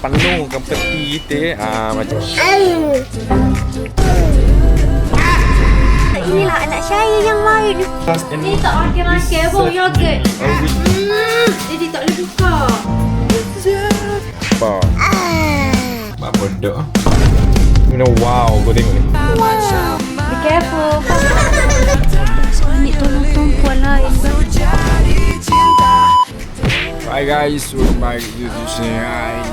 penuhkan peti kita. Macam inilah anak saya yang lain. Ni tak makan pun yogurt. Jadi tak boleh buka. Apa bodoh. Wow, kau tengok ni. Wow. Be careful. Ni tolong perempuan lain. Hi guys, welcome back to the channel.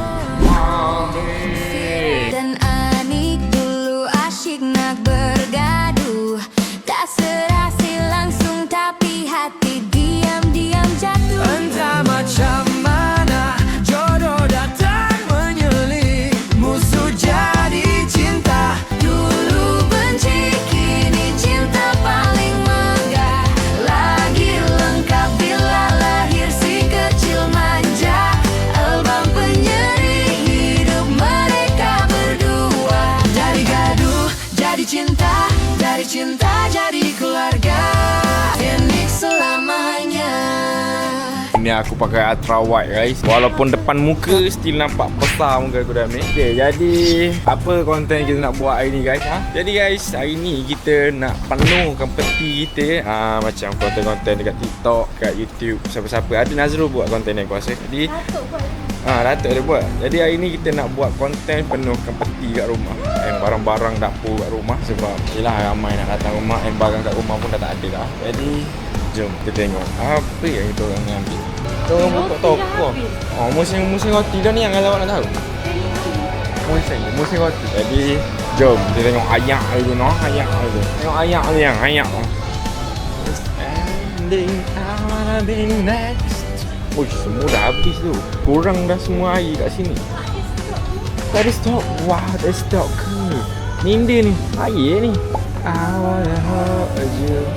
Dan Anik dulu asyik nak bergaduh, tak serasi langsung tapi hati diam-diam jatuh. Entah macam mana jodoh datang menyulik, musuh jadi cinta. Dulu benci, kini cinta paling megah. Lagi lengkap bila lahir si kecil manja. Albam penyeri hidup mereka berdua. Dari gaduh jadi cinta, dari cinta jadi keluarga. Phoenix selamanya. Ni aku pakai Ultra Wide guys. Walaupun depan muka still nampak besar muka aku dah ni. Okay, jadi apa konten kita nak buat hari ni guys? Jadi guys, hari ni kita nak penuhkan peti kita. Macam konten-konten dekat TikTok, kat YouTube, siapa-siapa. Ada Nazrul buat konten ni aku rasa. Jadi Datuk dia buat. Jadi hari ni kita nak buat konten penuhkan peti kat rumah. Barang-barang dapur kat rumah. Sebab yelah ramai nak datang rumah, barang kat rumah pun dah tak ada lah. Jadi jom kita tengok apa yang kita orang ni ambil. Kita orang buka toko. Musim roti dah ni yang awak nak tahu. Musim roti. Jadi jom kita tengok ayak dulu noh, ayak dulu. Tengok ayak ni yang ayak. Standing I'll be next. Semua dah habis tu. Kurang dah semua air kat sini. Tak ada stok. Wah, ada stok ke? Ninda ni. Air ni. I wanna hold you.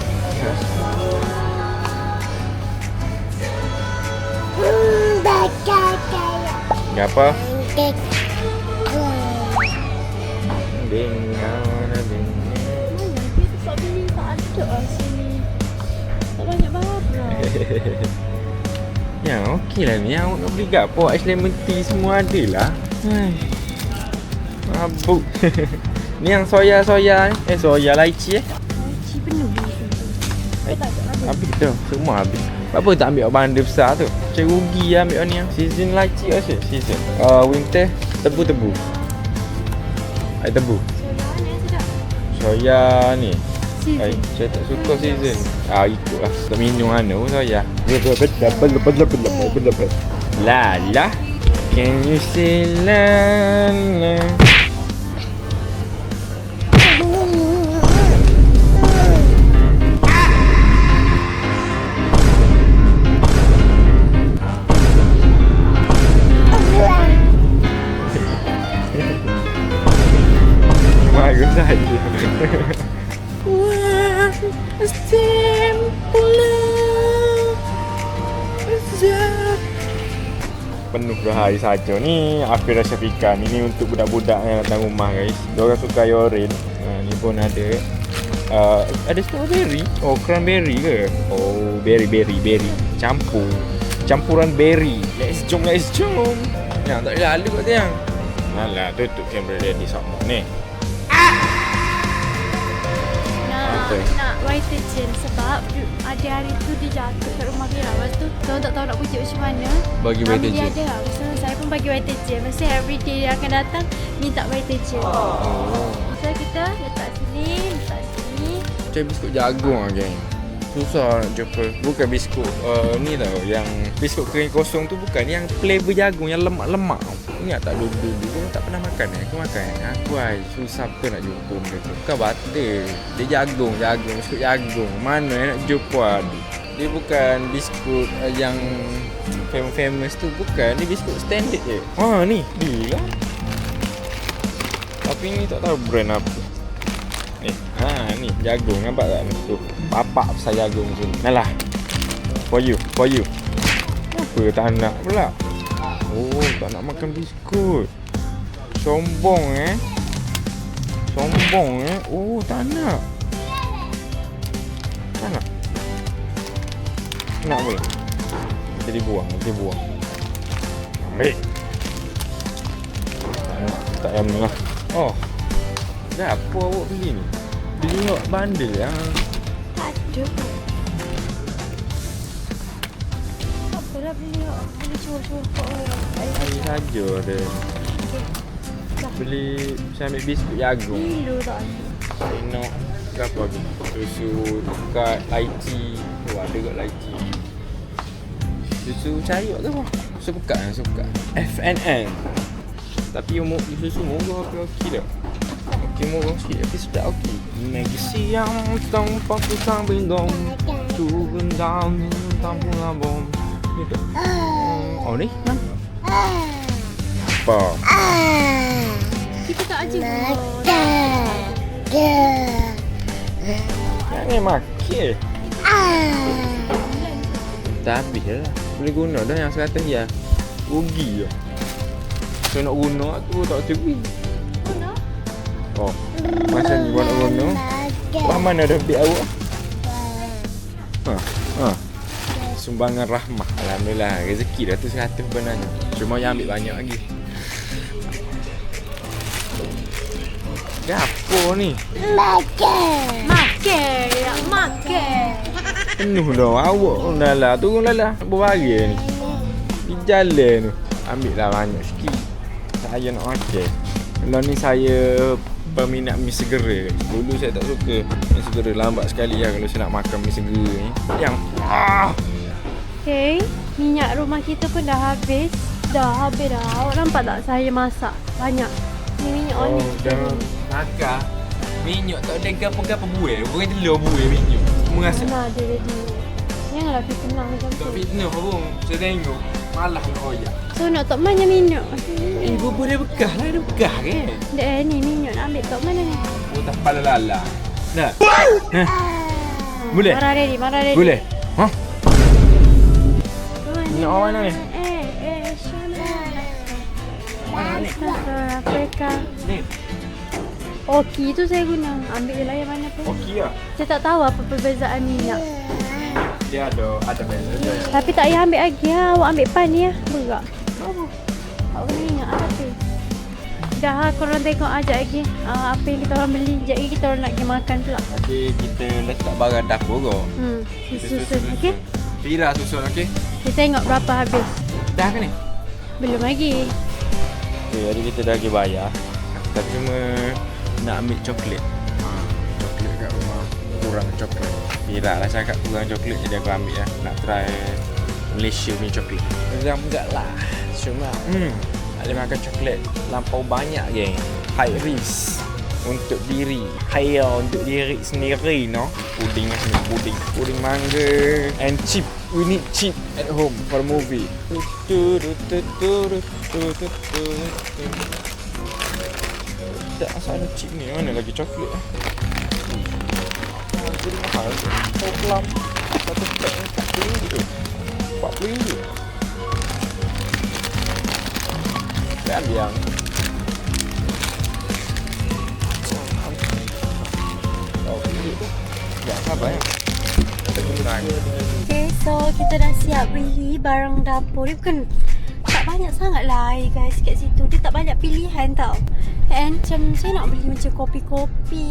Apa? Ya, okey lah ni. Awak nak beli gapo? Ice lemon tea semua ada lah. Mabuk. Ni yang soya ni. Soya lychee Lychee penuh ni. habis tu. Semua habis. Apa tak ambil bandar besar tu? Macam rugi lah ambil ni. Season lychee rasa. Season winter tebu-tebu. Air tebu. Soya ni. Saya tak suka season. Ikutlah. Tak minum pun soya. Lala. Can you say lala? Bagus saja. Penuh dah hari saja ni. Afira Syafiqan. Ini untuk budak-budak yang datang rumah guys. Diorang suka yorin. Ni pun ada. Ada strawberry. Oh, cranberry ke? Oh, berry. Campuran berry. Let's jom. Yang tak boleh lalu kat tiang. Alah, tutup kamera dia di sama ni. Nak white chain sebab ada hari tu dia jatuh kat rumah dia. Lepas tu kau tak tahu nak pujuk macam mana. Bagi white dia chain. ada. So saya pun bagi white chain. Mesti everyday dia akan datang minta white chain. So kita letak sini. Macam biskut jagung lah geng. Susah nak jumpa. Bukan biskut ni tau. Yang biskut kering kosong tu bukan. Yang flavor jagung yang lemak-lemak. Ingat tak dulu kau tak pernah makan Aku makan. Aku susah apa nak jumpa benda tu. Bukan butter. Dia jagung. Biskut jagung. Mana nak jumpa. Dia bukan biskut yang famous tu. Bukan. Dia biskut standard je. Ni. Dia lah. Tapi ni tak tahu brand apa. Ni jagung. Nampak tak ni? Tu. Papak besar jagung macam ni. Nalah. For you. Apa tak nak pula? Oh, tak nak makan biskut. Sombong Oh, tak nak. Nak pula. Jadi buang. Ambil. letak yang ni lah. Oh, dah apa awak beli ni? Beli awak bundle yang Ada. Apalah beli awak. Beli cuba-cuba kat orang. hari saja ada. Beli saya ambil biskut jagung. Kilo tak ada. Saya nak berapa lagi? Susu dekat Laici. Oh, ada kat Laici. Susu cair ke apa? Susu pekat kan? Susu pekat. FNN. Tapi susu murah tapi okey tak? Okey murah sikit tapi sedap okey. Maggi siang tanpa kusang bindong. Turun down tanpa labong. Gitu. Oh ni? Apa? Kita tak aja Jangan makin. Dah habis lah. Boleh guna dah yang 100 ya. Rugi lah. Saya nak guna tu tak cukup. Oh. Macam ni buat nak guna. Wah mana dah ambil awak? Sumbangan rahmah. Alhamdulillah rezeki dah tu 100 sebenarnya. Cuma yang ambil banyak lagi. Gapo ni? Makan. Penuh dah awak dah lah. Turun dah lah. Berbahagia ni. Di jalan tu. Ambil lah banyak sikit. Saya nak makan. Kalau ni saya peminat mi segera. Dulu saya tak suka mi segera. Lambat sekali lah kalau saya nak makan mi segera ni. Yang Okay, minyak rumah kita pun dah habis. Dah habis dah. Awak nampak tak saya masak banyak. Ni minyak olive. jangan nakal. Minyak tak ada gapo-gapo buih. Orang telur buih minyak. Merasa Mana ada ready. Janganlah fitnah macam tu. tak fitnah pun. Saya tengok malah nak royak. So nak tak mana minyak? Bubur dia bekah lah. Dia bekah kan? Dek ni minyak nak ambil tak mana ni? Oh tak kepala lala. Nak? Boleh? Marah ready. Boleh? Ha? Nak awak mana ni? Afrika. Ni. Okey tu saya guna. Ambil je lah yang mana pun. Okey lah. Saya tak tahu apa perbezaan minyak. Dia ada beza dia. Tapi tak payah ambil lagi lah. Awak ambil pan ni lah. Berat. Awak kena ingat lah tapi. Dah lah korang tengok ajak lagi. Apa yang kita orang beli. Sekejap lagi kita orang nak pergi makan pula. Nanti kita letak barang dapur kot. Susun. Okey? Pira susun okey? Kita tengok berapa habis. Dah ke ni? Belum lagi. Okay, jadi kita dah pergi bayar. Kita cuma nak ambil coklat. Coklat kat rumah. Kurang coklat. Pira lah cakap kurang coklat jadi aku ambil lah. Nak try Malaysia punya coklat. Geram enggak lah. Cuma tak boleh makan coklat lampau banyak geng. High risk untuk diri. High untuk diri sendiri no. Puding lah puding mangga and cheap. We need cheap at home for movie. Tak asal cheap ni. Mana lagi coklat lah. Jadi mahal tu. Plum. Satu pack RM40. RM40. Saya ambil yang tak sabar ya. Kita tunggu lagi. Okay, so kita dah siap beli barang dapur. Dia bukan tak banyak sangat lah guys kat situ. Dia tak banyak pilihan tau. And macam saya nak beli macam kopi-kopi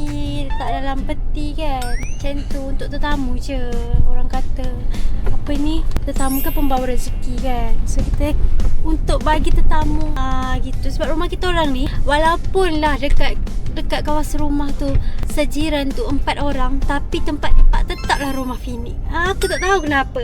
letak dalam peti kan. Macam tu untuk tetamu je. Orang kata apa ni, tetamu kan pembawa rezeki kan. So kita untuk bagi tetamu gitu. Sebab rumah kita orang ni walaupun lah dekat kawasan rumah tu sejiran tu 4 orang, tapi tempat lepak tetaplah rumah Fini. Aku tak tahu kenapa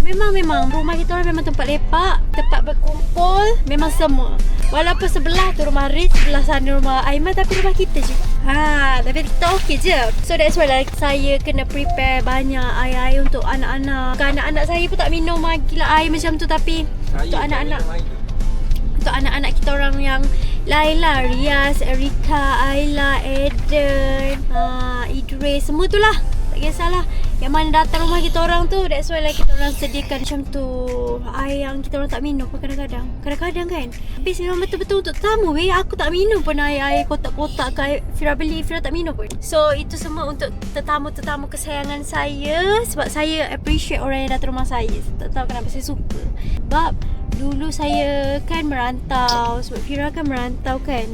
memang rumah kita orang memang tempat lepak, tempat berkumpul, memang semua. Walaupun sebelah tu rumah Riz, sebelah sana rumah Aiman, tapi rumah kita juga. Tapi kita okey je. So that's why lah saya kena prepare banyak air untuk anak-anak. Anak-anak saya pun tak minum lagi lah air macam tu, tapi untuk anak-anak, untuk anak-anak kita orang yang lain lah, Riaz, Erika, Ayla, Eden, Idris, semua tu lah. Tak kisahlah yang mana datang rumah kita orang tu. That's why lah kita orang sediakan macam tu. Air yang kita orang tak minum pun kadang-kadang kan. Habis memang betul-betul untuk tamu. Aku tak minum pun air kotak-kotak ke Fira beli, Fira tak minum pun. So itu semua untuk tetamu-tetamu kesayangan saya. Sebab saya appreciate orang yang datang rumah saya. Tak tahu kenapa saya suka. Sebab dulu saya kan merantau. Sebab Fira kan merantau kan.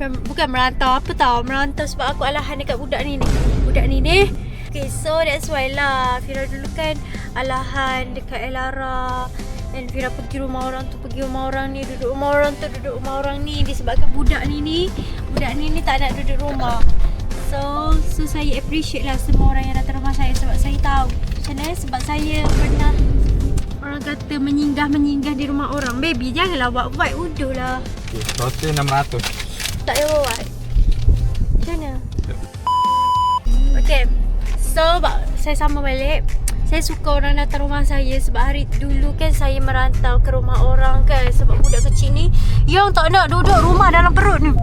Bukan merantau apa tau. Merantau sebab aku alahan dekat budak ni. Okay, so that's why lah Fira dulu kan alahan dekat Elara. Dan Fira pergi rumah orang tu, pergi rumah orang ni, duduk rumah orang tu, duduk rumah orang ni. Disebabkan budak ni tak nak duduk rumah. So saya appreciate lah semua orang yang datang rumah saya. Sebab saya tahu macam mana. Sebab saya pernah orang kata menyinggah di rumah orang. Baby janganlah buat bodoh lah. Okay, total 600. Tak payah buat. Macam mana? Okay, so saya sama balik. Saya suka orang datang rumah saya sebab hari dulu kan saya merantau ke rumah orang kan. Sebab budak kecil ni yang tak nak duduk rumah dalam perut ni.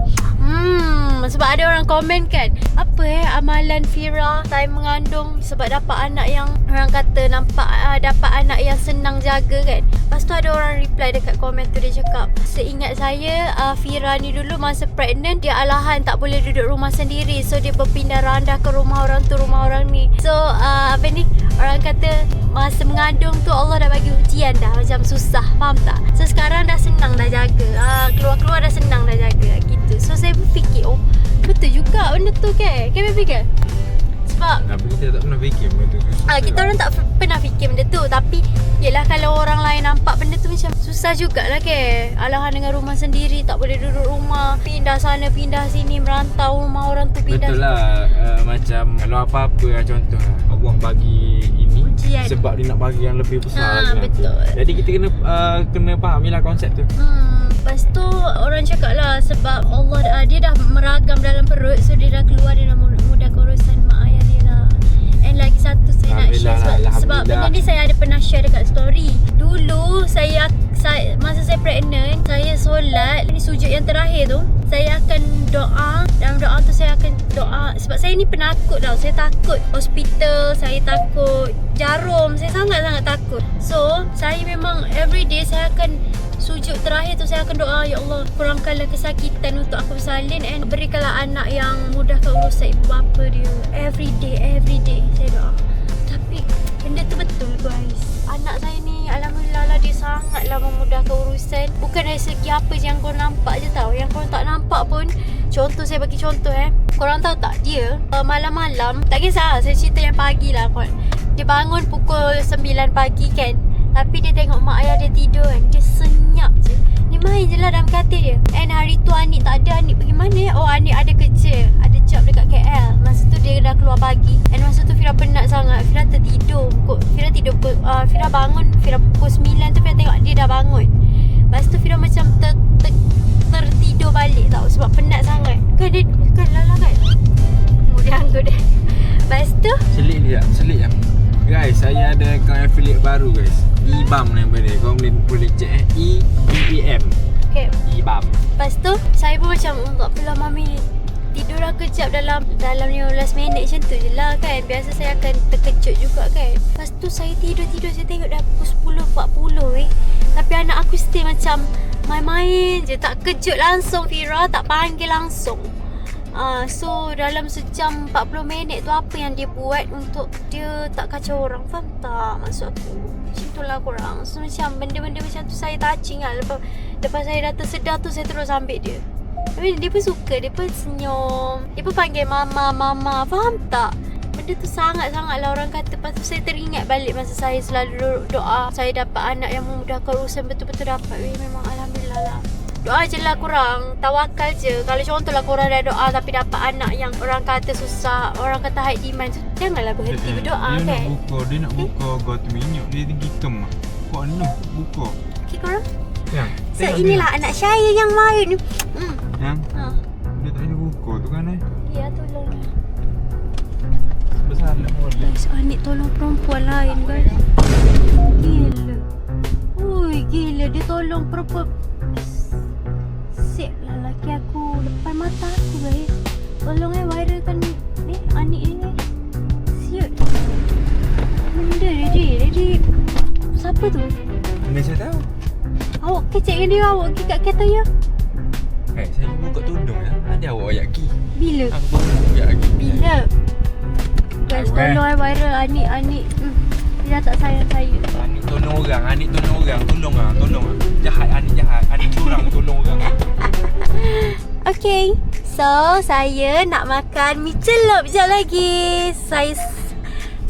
Sebab ada orang komen kan, apa amalan Fira time mengandung sebab dapat anak yang orang kata nampak dapat anak yang senang jaga kan. Lepas tu ada orang reply dekat komen tu, dia cakap, seingat saya Fira ni dulu masa pregnant dia alahan tak boleh duduk rumah sendiri. So dia berpindah randah ke rumah orang tu, rumah orang ni. So orang kata masa mengandung tu Allah dah bagi ujian dah, macam susah, faham tak? So sekarang dah senang dah jaga, keluar-keluar dah senang dah jaga gitu. So saya berfikir, oh betul juga benda tu kan baby kan? Sebab Tapi kita tak pernah fikir benda tu. kita orang tak pernah fikir benda tu. Tapi yelah kalau orang lain nampak benda tu macam susah jugalah ke. Alahan dengan rumah sendiri, tak boleh duduk rumah, pindah sana pindah sini, merantau rumah orang tu pindah. Betul lah, macam kalau apa-apa lah, contoh lah Allah bagi ini Ujian. sebab dia nak bagi yang lebih besar lagi nanti. Betul. Jadi kita kena fahamilah konsep tu. Lepas tu orang cakap lah sebab Allah dia dah meragam dalam perut. So dia dah keluar, dia dah mudah urusan mak ayah dia lah. And lagi satu saya nak share sebab benda ni saya ada pernah share dekat story. Dulu saya masa saya pregnant, saya solat, ni sujud yang terakhir tu, saya akan doa. Dalam doa tu saya akan doa sebab saya ni penakut tau. Saya takut hospital, saya takut jarum, saya sangat-sangat takut. So saya memang everyday saya akan sujud terakhir tu, saya akan doa, ya Allah kurangkanlah kesakitan untuk aku bersalin and berikanlah anak yang mudahkan urusan ibu bapa dia. Everyday saya doa. Tapi benda tu betul guys. Anak saya ni alhamdulillah lah, dia sangatlah memudahkan urusan. Bukan dari segi apa yang korang nampak je tau. Yang korang tak nampak pun. Contoh, saya bagi contoh korang tahu tak, dia malam-malam, tak kisah saya cerita yang pagi lah korang. Dia bangun pukul 9 pagi kan, tapi dia tengok mak ayah dia tidur kan, dia senyap je. Dia main je lah dalam katil dia. And hari tu Anik tak ada. Anik pergi mana? Oh Anik ada kerja, ada job dekat KL. Masa tu dia dah keluar pagi. And masa tu Fira penat sangat, Fira tertidur. Fira bangun, Fira pukul 9 tu Fira tengok dia dah bangun. Lepas tu Fira macam tertidur balik tau, sebab penat sangat. Kan dia kan lala kan. Kemudian aku dah. Lepas tu Selit je. Guys, saya ada akaun affiliate baru guys. EBAM nama dia. Kau boleh check EBAM. okay. EBAM. Lepas tu saya pun macam, tak apalah mami, tidur lah kejap dalam 15 minit macam tu je lah kan. Biasa saya akan terkejut juga kan. Lepas tu saya tidur, saya tengok dah pukul 10.40 tapi anak aku still macam main-main je, tak kejut langsung Fira, tak panggil langsung. So dalam sejam 40 minit tu apa yang dia buat untuk dia tak kacau orang, faham tak maksud aku? Macam tu lah korang. So macam benda-benda macam tu saya touching lah. Lepas saya dah tersedar tu, saya terus ambil dia. Tapi dia pun suka, dia pun senyum, dia pun panggil mama, faham tak? Benda tu sangat-sangat lah orang kata. Lepas tu saya teringat balik masa saya selalu doa saya dapat anak yang memudahkan urusan, betul-betul dapat. Memang alhamdulillah lah. Doa je lah korang, tawakal je. Kalau contoh lah korang dah doa tapi dapat anak yang orang kata susah, orang kata high demand, so janganlah berhenti berdoa kan. Dia nak buka gotu minyak, dia tinggi kem. Kok nak buka? Okay korang. Yang. So inilah anak saya yang main. Yang. Dia tak ada buka tu kan Ya tolong. Besar lah boleh. Guys, Anik tolong perempuan lain guys. Gila. Ui gila, dia tolong perempuan. Sip lah laki aku depan mata aku guys. Tolong viralkan Anik ni guys. Siut. Benda dia. Siapa tu? Mana saya tahu? Awak kecek dengan dia, awak pergi kat kereta ya? Saya buka tudung ya. Ada awak ayat ki. Bila? Aku baru ayat ki. Bila? Guys, tolong viral Anik. Dia dah tak sayang saya. Anik tolong orang, tolong lah. Jahat, Anik jahat. Anik curang tolong orang. Okay, so saya nak makan mi celup sekejap lagi.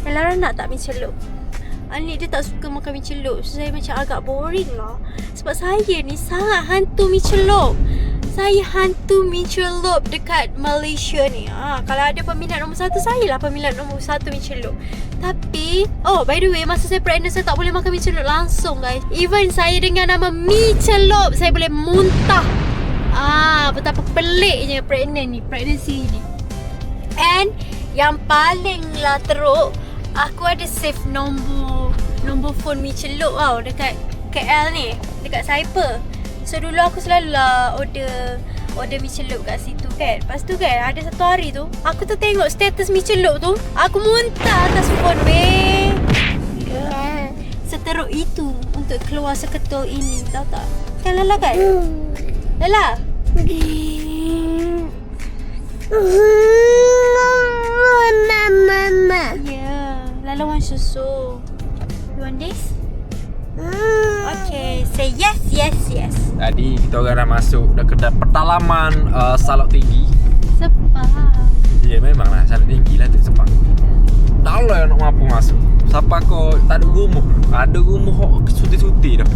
Lara nak tak mi celup? Anik dia tak suka makan mi celup, so saya macam agak boring lah. Sebab saya ni sangat hantu mi celup. Saya hantu mi celup dekat Malaysia ni. Kalau ada peminat nombor 1, saya lah peminat nombor 1 mi celup. Tapi, by the way, masa saya pregnant saya tak boleh makan mi celup langsung guys. Even saya dengan nama mi celup, saya boleh muntah. Betapa peliknya pregnancy ni. And yang paling lah teruk, aku ada save nombor phone mi celup tau dekat KL ni, dekat Cyber. So dulu aku selalu lah order mi celup kat situ kan. Lepas tu kan ada satu hari tu aku tengok status mi celup tu, aku muntah atas phone weh. Seteruk itu untuk keluar seketul ini, tahu tak? Kan Lala kan? Lala? Mama. Yeah, Lala want susu. You want this? Okay, say yes. Tadi kita orang dah masuk dah kedai pedalaman Salok Tinggi. Sepah. Ya memang lah Salok Tinggi lah tu Sepang. Tak lah nak mampu masuk. Siapa kau tak ada rumah. Ada rumah hok suti-suti dah.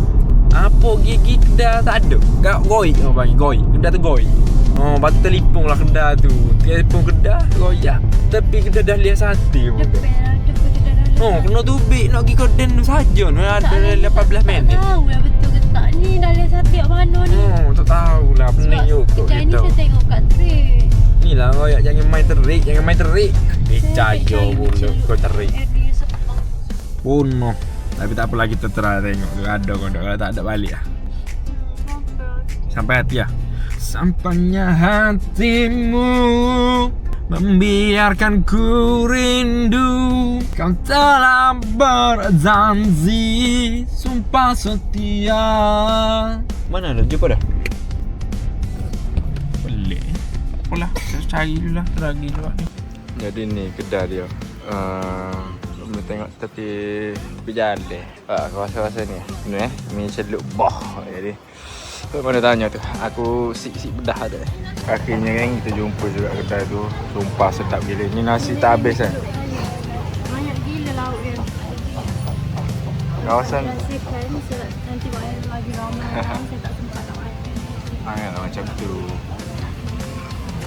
Apa gigi kedai tak ada. Kau goi orang panggil goi. Kedai tu goi. Batu telefon lah kedai tu. Telefon kedai goyak. Tapi kedai dah lihat sate pun. Kena tubik nak pergi koden tu saja. Ada 18 minit. Tak tahu lah betul ke tak ni. Dah lihat sate kat mana ni. Tak tahulah. Pening juga kedai ni saya tengok kat trade. Ni lah kau jangan main terik. Cayo mulut kau terik. Bunuh. Tapi tak apalah kita try tengok. Ada kau kalau tak ada balik lah. Sampai hati lah. Sampainya hatimu membiarkan ku rindu. Kau telah berjanji sumpah setia. Mana dah? Jumpa dah? Pelik. Apalah, saya cari dulu lah. Teragi juga ni. Jadi ni kedai dia. Kita tengok tepi jalan. Kawasan ni. Ni mi celup boh. Jadi mana tanya tu. Aku sik-sik bedah ada. Akhirnya kan kita jumpa juga kedai tu. Sumpah sedap gila. Ni nasi tak habis kan. Banyak gila lauk dia. Kawasan Nanti lagi ramai orang, saya tak sempat nak makan. Macam tu.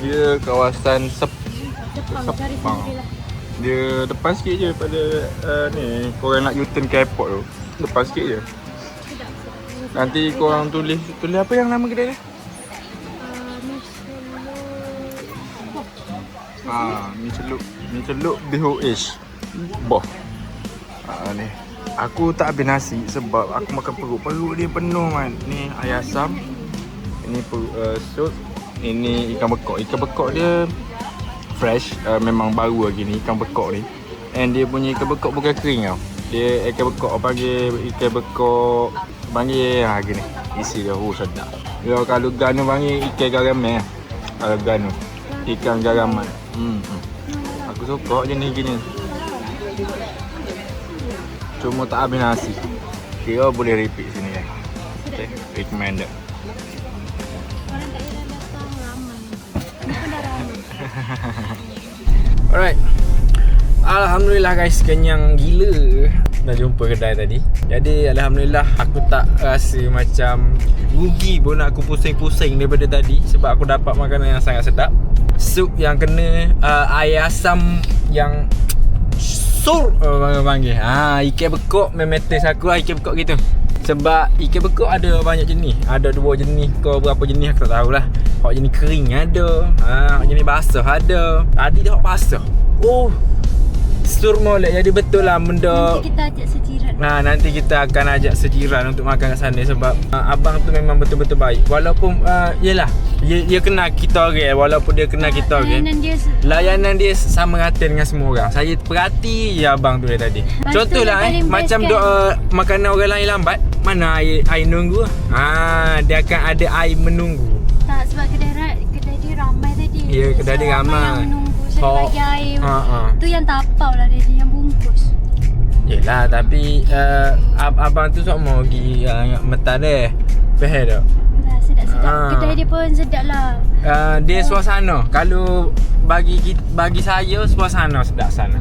Dia kawasan Sepang cari sendirilah. Dia depan sikit je pada ni. Korang nak U-turn ke airport tu. Depan sikit je. Nanti korang tulis apa yang nama kedai dia? Mi celup BOH. Boh. Ni. Aku tak habis nasi sebab aku makan perut dia penuh man. Ni ayam asam. Ini sup. Ini ikan bekok. Ikan bekok dia fresh, memang baru lagi ni ikan bekok ni. And dia punya ikan bekok bukan kering tau. Dia ikan bekok panggil gini. Isi dia sedap. Dia kalau ganu panggil ikan garam Kalau ganu ikan garaman. Aku suka jenis gini. Cuma tak habis nasi. Kira boleh repeat sini kan. Okay, recommended. Orang tak payah datang ramai. Ni pun dah ramai. Alright. Alhamdulillah guys, kenyang gila. Dah jumpa kedai tadi. Jadi alhamdulillah aku tak rasa macam rugi pun aku pusing-pusing daripada tadi. Sebab aku dapat makanan yang sangat sedap. Sup yang kena, air asam yang sur panggil. Ikan bekok memang taste aku lah ikan bekok gitu. Sebab ikan bekok ada banyak jenis. Ada 2 jenis ke berapa jenis aku tak tahulah. Hak jenis kering ada. Hak jenis basah ada. Tadi dah hak basah. Sur molek. Jadi betul lah benda. Nanti kita ajak sejiran. Nanti kita akan ajak sejiran untuk makan kat sana. Sebab abang tu memang betul-betul baik. Walaupun yelah dia kenal kita orang. Walaupun dia kenal kita orang, layanan dia sama rata dengan semua orang. Saya perhati je abang tu dari tadi. Contohlah macam kan? Makanan orang lain lambat, mana air nunggu. Dia akan ada air menunggu. Tak, sebab kedai dia ramai tadi. Ya, kedai dia ramai. Yang menunggu. So dia bagi air. Tu yang tapau lah dia yang bungkus. Yelah, tapi abang tu sok mau pergi mentah deh. Faham tak? Lah, sedap-sedap. Kedai dia pun sedap lah. Dia suasana. Kalau bagi saya suasana sedap sana.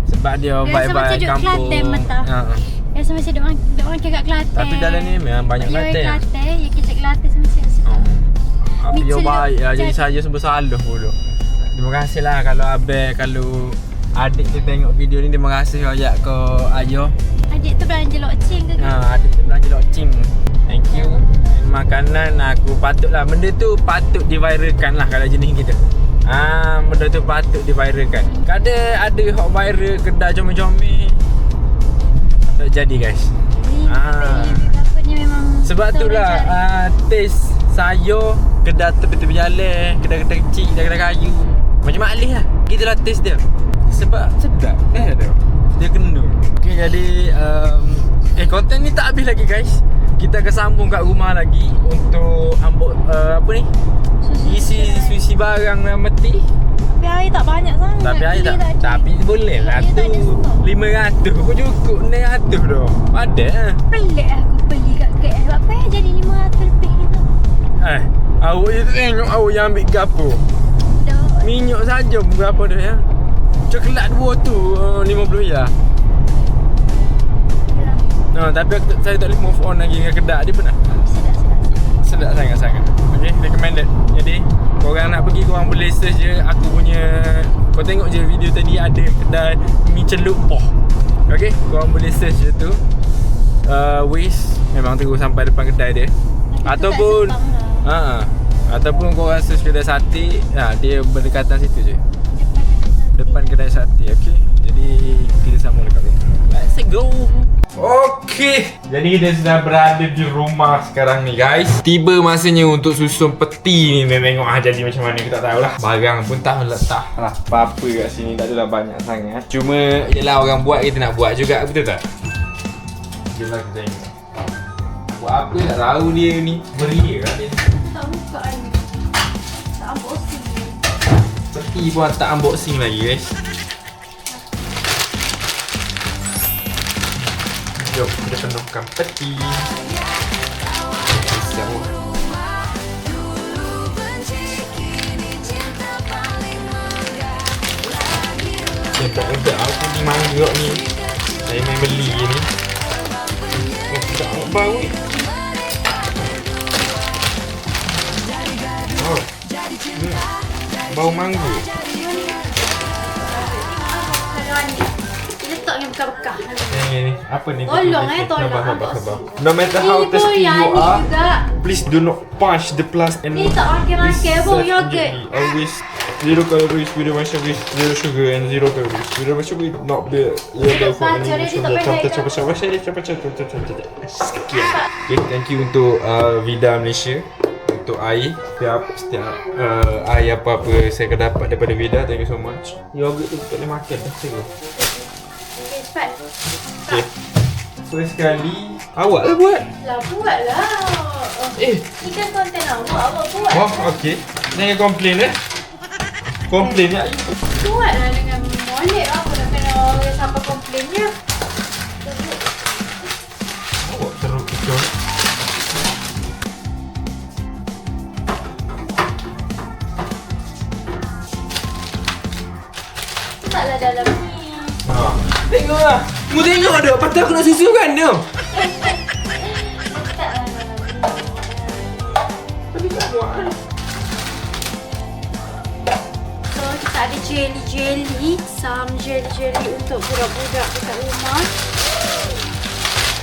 Sebab dia Dia rasa macam vibe-vibe duduk kampung. Kelantan mentah. Rasa macam duk orang kat Kelantan. Tapi dalam ni memang banyak Kelantan. Kelantan. Kelantan, ya kecek Kelantan semestinya sedap. Tapi dia Celup baik lah. Jadi jadi- saya sebut salah pula. Terima kasih lah kalau abang, kalau adik tu tengok video ni. Terima kasih banyak ke ayah. Adik tu belanja lokcing ke? Adik tu belanja locing. Thank you. Makanan aku patutlah. Benda tu patut diviralkan lah kalau jenis kita. Benda tu patut diviralkan. Kadang ada hot viral kedai comel-comel. Tak jadi guys. Ni memang Sebab tu lah taste saya kedai tepi-tepi jalan, kedai-kedai kecil, kedai-kedai kayu. Macam Maklih lah. Gitulah taste dia. Sebab sedap. Dia kena. Okay, jadi konten ni tak habis lagi guys. Kita akan sambung kat rumah lagi untuk ambok apa ni? Isi barang dalam meti. Tapi air tak banyak sangat. Tapi air tak. Tapi boleh lah Dia tak ada tu. stok. 500 pun cukup 600 dah. Ada. Pelik aku beli kat KL. Sebab apa yang jadi 500 lebih gitu. Awak je tengok awak yang ambil gapo. Minyak saja berapa dah ya? Coklat 2 tu 50 ya. Tapi saya tak boleh move on lagi dengan kedai dia pernah. Sedap sangat-sangat. Okay, recommended. Jadi korang nak pergi, korang boleh search je aku punya. Kau tengok je video tadi ada kedai mi celup poh. Okay, korang boleh search je tu. Wish memang terus sampai depan kedai dia. Ataupun ataupun korang search kedai sate. Dia berdekatan situ je. Depan kedai sate. Okay, jadi kita sambung dekat rumah. Let's go. Okay, jadi kita sudah berada di rumah sekarang ni guys. Tiba masanya untuk susun peti ni. Tengok jadi macam mana, kita tak tahulah. Barang pun tak letak lah. Apa-apa kat sini tak adalah banyak sangat. Cuma yelah orang buat, kita nak buat juga, betul tak? Yelah kita tengok. Buat apa tak tahu dia ni. Beria kan dia. Tak buka ni. Tak unboxing. Peti pun tak unboxing lagi guys. Jom kita penuhkan peti. Siap. Sedap aku ni mangga ni. Saya main beli ni. Sedap bau ni. Bau mangga. Letak yang bekas-bekas. Ni. Apa ni? Tolong tolong. Sabar. No matter how Ini pun thirsty yang you ni are, juga. please do not punch the plus and Ni tak makan-makan pun yogurt. Always 0 calories, zero calories, 0 sugar and 0 calories. 0 sugar not the for baca dia, dia tak boleh cepat. Okay, thank you untuk Vida Malaysia untuk air. Setiap air apa-apa saya akan dapat daripada Vida. Thank you so much. Yogurt tu tak boleh makan dah. Okay, cepat. Okay. First kali awak lah buat. Lah buatlah. Ni kan konten awak buat. Oh, okey. Jangan komplain Komplain ya. Buatlah dengan molek. Apa nak kena siapa komplainnya. Awak teruk betul. Letaklah dalam ni. Tengoklah. Mu tengok dah. Patut aku nak susukan tu. Letaklah dalam ni. Tapi tak buat. So kita ada jelly-jelly. Some jelly-jelly untuk budak-budak dekat rumah.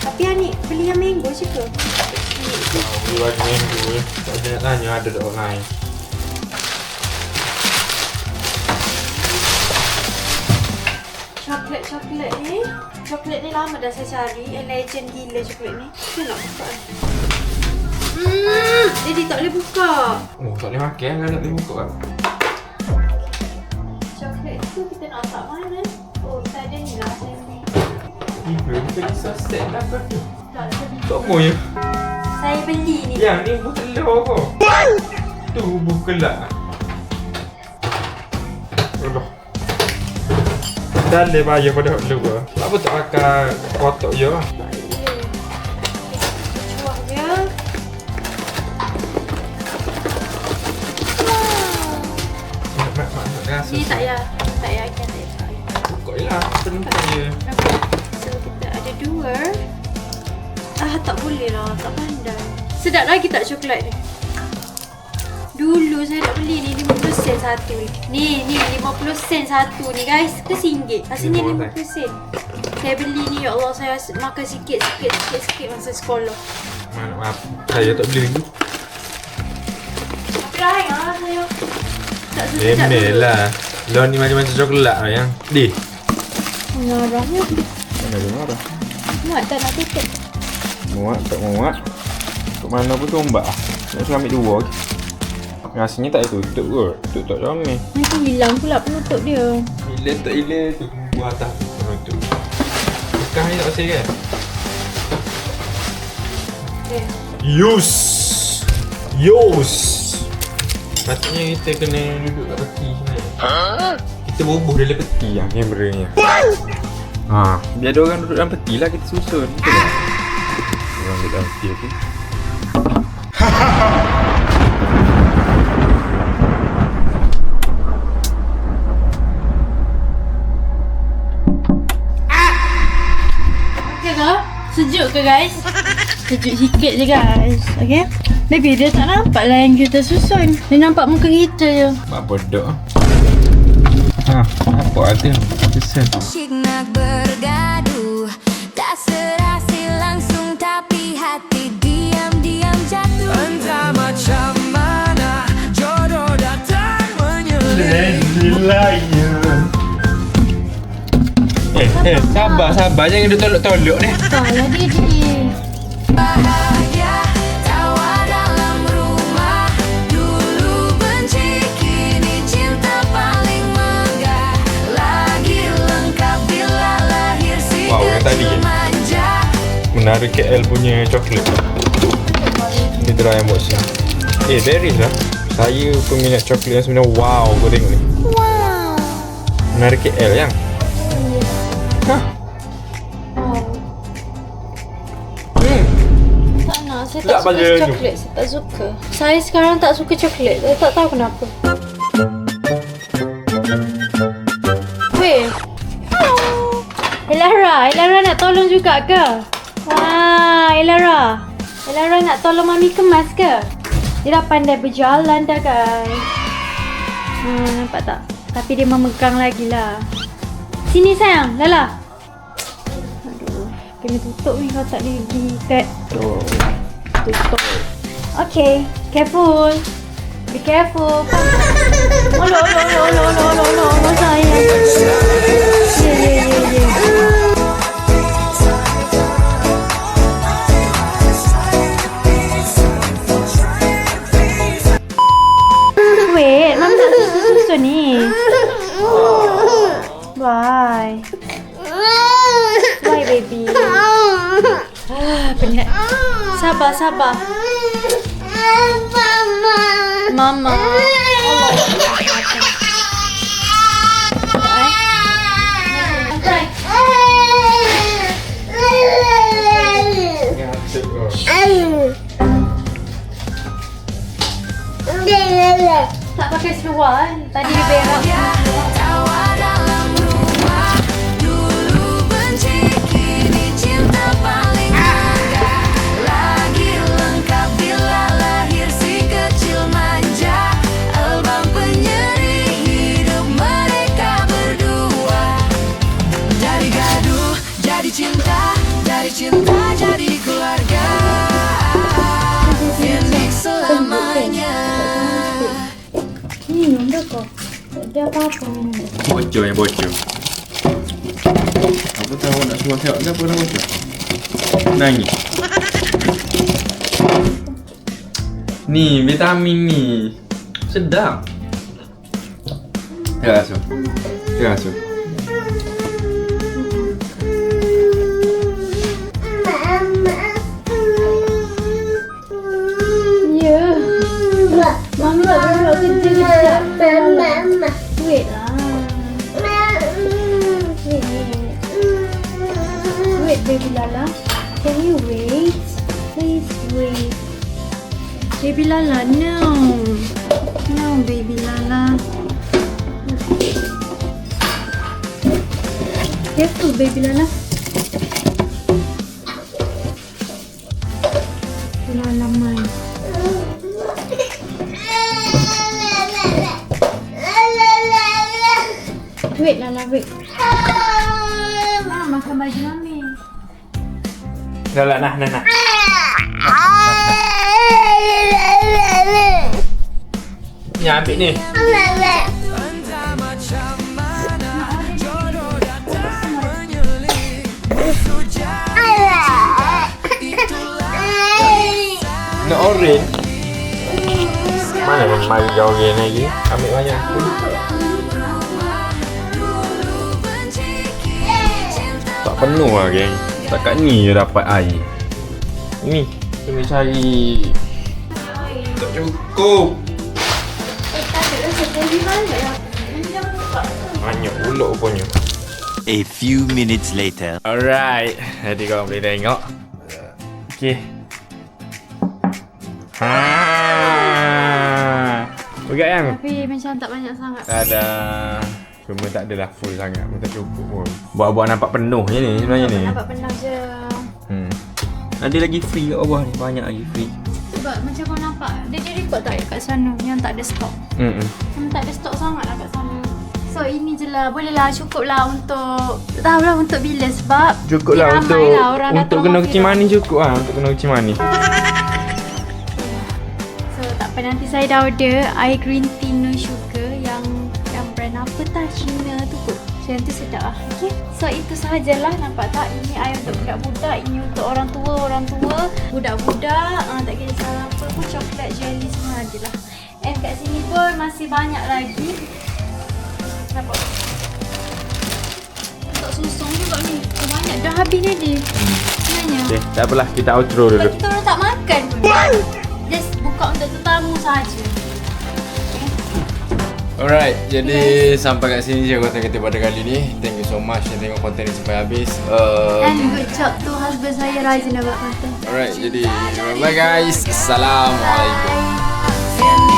Tapi yang ni beli yang mango je ke? Beli baju minggu tak ada nak tanya, ada dah online. Coklat ni. Coklat ni lama dah saya cari. Legend gila coklat ni. Saya nak buka ni. Jadi tak boleh buka. Oh, tak boleh makan kan, tak boleh buka kan. Coklat tu kita nak letak mana? Oh, kita ada ni lah. Tiba, kita kisah set lah kau tu. Tak ada. Tak mau ya? Saya beli ni. Yang ni buah telur kau. Tu buah kelak. Allah. Dah le bayar pada hak dulu. Apa tak akan kotak je. Cuak dia. Mak rasa. Ni tak payah. Tak payah ikan. Kok lah, penumpang je. So kita ada 2. Tak boleh lah. Tak pandai. Sedap lagi tak coklat ni? Dulu saya nak beli ni 50 sen satu ni. Ni 50 sen satu ni guys. Ke RM1. Rasanya 50 sen. Saya beli ni, ya Allah, saya makan sikit masa sekolah. Mana maaf. Saya tak beli lagi. Tapi lain lah saya. Tak sedap Memel lah. Lo ni macam-macam coklat lah yang. Di. Marahnya. Mana dia marah? Muat tak nak tutup. Muat tak muat. Kat mana pun tombak lah. Nak suruh ambil 2 lagi. Rasanya tak ada tutup kot. Tutup tak comel. Nanti hilang pula penutup dia. Hilang tak hilang tu. Buah atas tu penutup. Bekah ni tak pasal kan? Okay. Yus. Patutnya kita kena duduk kat peti sebenarnya. Kita bubuh dalam peti lah kameranya. Biar ada orang duduk dalam peti lah, kita susun. Betul tak? Orang duduk dalam peti tu. Okay ke? Sejuk ke guys? Sejuk sikit je guys. Okay? Baby dia tak nampak lah yang kita susun. Dia nampak muka kita je. Apa dok? Apa ada? Kesan. Asyik nak bergaduh, tak serasi langsung tapi hati diam-diam jatuh. Entah macam mana jodoh datang menyelidiki. Sabar. Jangan dia tolok-tolok ni. Salah dia. Bahagia tawa dalam rumah, dulu benci kini cinta paling megah, lagi lengkap bila lahir si Wow, yang tadi kecil je. manja. Menara KL punya coklat. Kita try yang buat sini. Berries lah. Saya peminat coklat yang sebenarnya. Wow, kau tengok ni. Wow. Menara KL yang. Tak nak, saya Tak tak suka bagi coklat. Saya tak suka. Saya sekarang tak suka coklat. Saya tak tahu kenapa. Weh. Elara nak tolong juga ke? Wah, Elara nak tolong Mami kemas ke? Dia dah pandai berjalan dah guys. Nampak tak? Tapi dia memegang lagi lah. Sini sayang, Lala. Aduh, kena tutup ni kalau tak diikat. Tutup. Okay, careful. Be careful. Oh, sayang. Yeah. Wait, Mami tak susu ni. Why? Why baby? Penat. Sabar. Mama. Tak pakai seluar. Tadi dia berak. Tawa dalam rumah, dulu benci kini cinta paling megah, lagi lengkap bila lahir si kecil manja, albam penyeri hidup mereka berdua. Dari gaduh jadi cinta, dari cinta jadi keluarga, unik selamanya. Minum dah kau. Tak ada apa-apa minum. Bocor. Apa tahu nak suruh tengok ke apa nak bocor? Nangis. Ni, vitamin ni. Sedap. Terasa. Ya. Mami tak boleh buat kerja kejap. Wait lah. Baby Lala, no. No, Baby Lala. Careful, Baby Lala. Lala man. Wait, Lala, wait. Makan baju Mami. Dah lah, nah. Ni ambil ni. Entah macam mana jodoh datang menyuling. Sejak itulah Nak oren. Mana yang mari kau oren lagi? Ambil banyak. Tak penuh lah geng. Setakat ni je dapat air. Ni kena cari. Tak cukup. Banyak ulok rupanya. A few minutes later. Alright, jadi korang boleh tengok. Okay. Pegat yang? Tapi macam tak banyak sangat. Ada. Cuma tak adalah full sangat. Tak cukup pun. Buat-buat nampak penuh je ni sebenarnya ni. Nampak penuh je. Ada lagi free kat bawah ni. Banyak lagi free. Sebab macam kau nampak, dia record tak kat sana yang tak ada stok. Yang tak ada stok sangat lah kat sana. So ini je lah, boleh lah, cukup lah untuk, tak tahulah untuk bila sebab Cukup dia lah ramai untuk lah, orang untuk datang kena mampir kecil manis cukup lah. Untuk kena kecil manis. So tak apa, nanti saya dah order air green tea no sugar yang brand apa tah, Cina tu kot. Macam tu sedap lah. Okay, so itu sahajalah, nampak tak? Ini air untuk budak-budak, ini untuk orang tua, budak-budak, tak kira salah apa pun, coklat, jelly semua ada lah. And kat sini pun masih banyak lagi. Nampak? Untuk susung juga ni. Oh, banyak dah habis tadi. Sebenarnya. Okay, tak apalah, kita outro dulu. Sebab kita orang tak makan pun. Just buka untuk tetamu sahaja. Alright, jadi sampai kat sini je konten kita pada kali ni. Thank you so much yang tengok konten ni sampai habis. And good job tu husband saya rajin nak buat konten. Alright, jadi bye guys. Assalamualaikum. Bye.